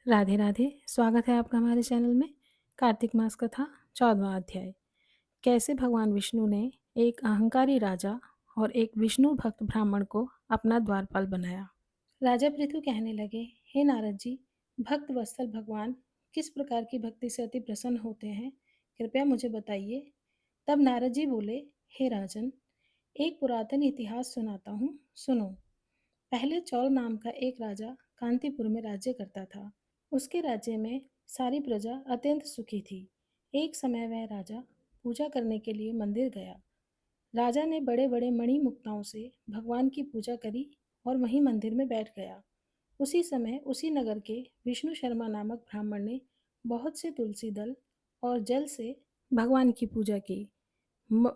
राधे राधे। स्वागत है आपका हमारे चैनल में। कार्तिक मास कथा 14वां अध्याय। कैसे भगवान विष्णु ने एक अहंकारी राजा और एक विष्णु भक्त ब्राह्मण को अपना द्वारपाल बनाया। राजा पृथु कहने लगे, हे नारद जी, भक्त वत्सल भगवान किस प्रकार की भक्ति से अति प्रसन्न होते हैं, कृपया मुझे बताइए। तब नारद जी बोले, हे राजन, एक पुरातन इतिहास सुनाता हूँ, सुनो। पहले चौल नाम का एक राजा कांतिपुर में राज्य करता था। उसके राज्य में सारी प्रजा अत्यंत सुखी थी। एक समय वह राजा पूजा करने के लिए मंदिर गया। राजा ने बड़े बड़े मणि मुक्ताओं से भगवान की पूजा करी और वहीं मंदिर में बैठ गया। उसी समय उसी नगर के विष्णु शर्मा नामक ब्राह्मण ने बहुत से तुलसी दल और जल से भगवान की पूजा की।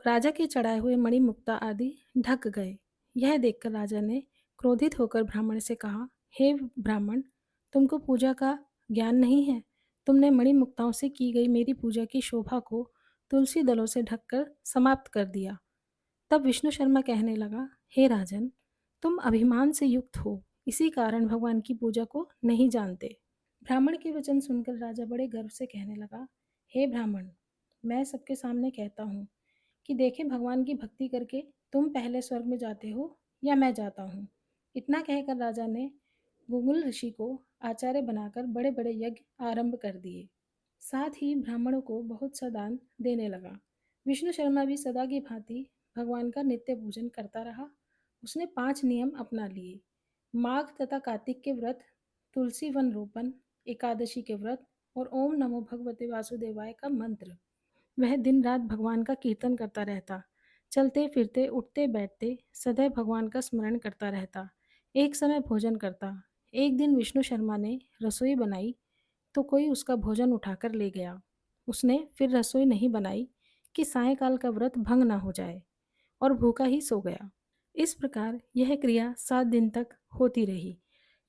राजा के चढ़ाए हुए मणि मुक्ता आदि ढक गए। यह देखकर राजा ने क्रोधित होकर ब्राह्मण से कहा, हे ब्राह्मण, तुमको पूजा का ज्ञान नहीं है। तुमने मणि मुक्ताओं से की गई मेरी पूजा की शोभा को तुलसी दलों से ढककर समाप्त कर दिया। तब विष्णु शर्मा कहने लगा, हे राजन, तुम अभिमान से युक्त हो, इसी कारण भगवान की पूजा को नहीं जानते। ब्राह्मण के वचन सुनकर राजा बड़े गर्व से कहने लगा, हे ब्राह्मण, मैं सबके सामने कहता हूँ कि देखें भगवान की भक्ति करके तुम पहले स्वर्ग में जाते हो या मैं जाता हूँ। इतना कहकर राजा ने गुंगुल ऋषि को आचार्य बनाकर बड़े बड़े यज्ञ आरंभ कर दिए। साथ ही ब्राह्मणों को बहुत सा दान देने लगा। विष्णु शर्मा भी सदा की भांति भगवान का नित्य पूजन करता रहा। उसने 5 नियम अपना लिए। माघ तथा कार्तिक के व्रत, तुलसी वन रोपण, एकादशी के व्रत और ओम नमो भगवते वासुदेवाय का मंत्र। वह दिन रात भगवान का कीर्तन करता रहता। चलते फिरते उठते बैठते सदैव भगवान का स्मरण करता रहता। एक समय भोजन करता। एक दिन विष्णु शर्मा ने रसोई बनाई तो कोई उसका भोजन उठाकर ले गया। उसने फिर रसोई नहीं बनाई कि सायंकाल का व्रत भंग न हो जाए, और भूखा ही सो गया। इस प्रकार यह क्रिया 7 दिन तक होती रही।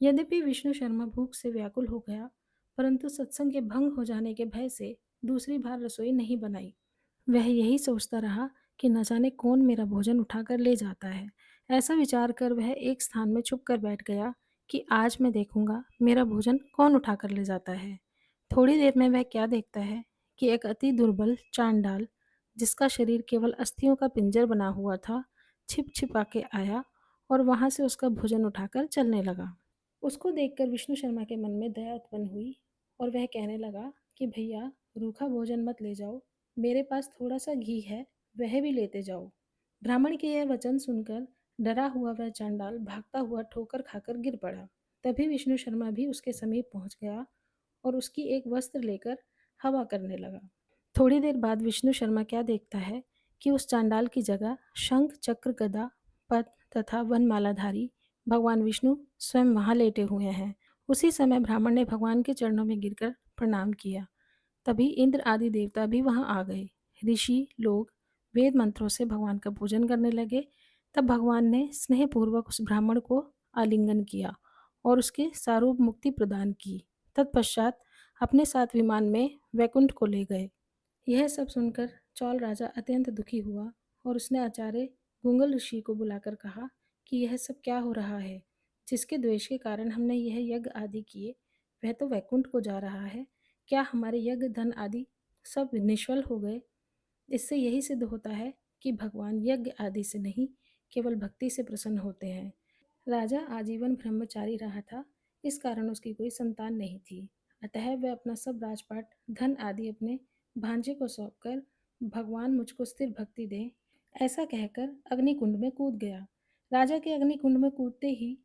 यद्यपि विष्णु शर्मा भूख से व्याकुल हो गया, परंतु सत्संग के भंग हो जाने के भय से दूसरी बार रसोई नहीं बनाई। वह यही सोचता रहा कि न जाने कौन मेरा भोजन उठाकर ले जाता है। ऐसा विचार कर वह एक स्थान में छुप कर बैठ गया कि आज मैं देखूंगा मेरा भोजन कौन उठाकर ले जाता है। थोड़ी देर में वह क्या देखता है कि एक अति दुर्बल चांडाल, जिसका शरीर केवल अस्थियों का पिंजर बना हुआ था, छिप छिपा के आया और वहां से उसका भोजन उठाकर चलने लगा। उसको देखकर विष्णु शर्मा के मन में दया उत्पन्न हुई और वह कहने लगा कि भैया, रूखा भोजन मत ले जाओ, मेरे पास थोड़ा सा घी है, वह भी लेते जाओ। ब्राह्मण के यह वचन सुनकर डरा हुआ वह चांडाल भागता हुआ ठोकर खाकर गिर पड़ा। तभी विष्णु शर्मा भी उसके समीप पहुंच गया और उसकी एक वस्त्र लेकर हवा करने लगा। थोड़ी देर बाद विष्णु शर्मा क्या देखता है कि उस चांडाल की जगह शंख चक्र गदा पद्म तथा वनमालाधारी भगवान विष्णु स्वयं वहां लेटे हुए हैं। उसी समय ब्राह्मण ने भगवान के चरणों में गिरकर प्रणाम किया। तभी इंद्र आदि देवता भी वहां आ गए। ऋषि लोग वेद मंत्रों से भगवान का पूजन करने लगे। तब भगवान ने स्नेहपूर्वक उस ब्राह्मण को आलिंगन किया और उसके सारूप मुक्ति प्रदान की। तत्पश्चात अपने साथ विमान में वैकुंठ को ले गए। यह सब सुनकर चौल राजा अत्यंत दुखी हुआ और उसने आचार्य गुंगल ऋषि को बुलाकर कहा कि यह सब क्या हो रहा है। जिसके द्वेष के कारण हमने यह यज्ञ आदि किए, वह तो वैकुंठ को जा रहा है। क्या हमारे यज्ञ धन आदि सब निष्फल हो गए? इससे यही सिद्ध होता है कि भगवान यज्ञ आदि से नहीं, केवल भक्ति से प्रसन्न होते हैं। राजा आजीवन ब्रह्मचारी रहा था, इस कारण उसकी कोई संतान नहीं थी। अतः वह अपना सब राजपाट, धन आदि अपने भांजे को सौंपकर, भगवान मुझको स्थिर भक्ति दें, ऐसा कहकर अग्निकुंड में कूद गया। राजा के अग्निकुंड में कूदते ही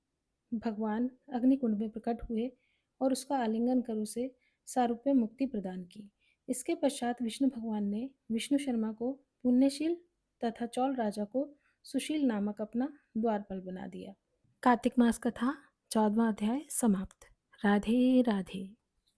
भगवान अग्निकुंड में प्रकट हुए और उसका आलिंगन कर उसे सारूप्य मुक्ति प्रदान की। इसके पश्चात विष्णु भगवान ने विष्णु शर्मा को पुण्यशील तथा चौल राजा को सुशील नामक अपना द्वारपाल बना दिया। कार्तिक मास कथा 14वां अध्याय समाप्त। राधे राधे।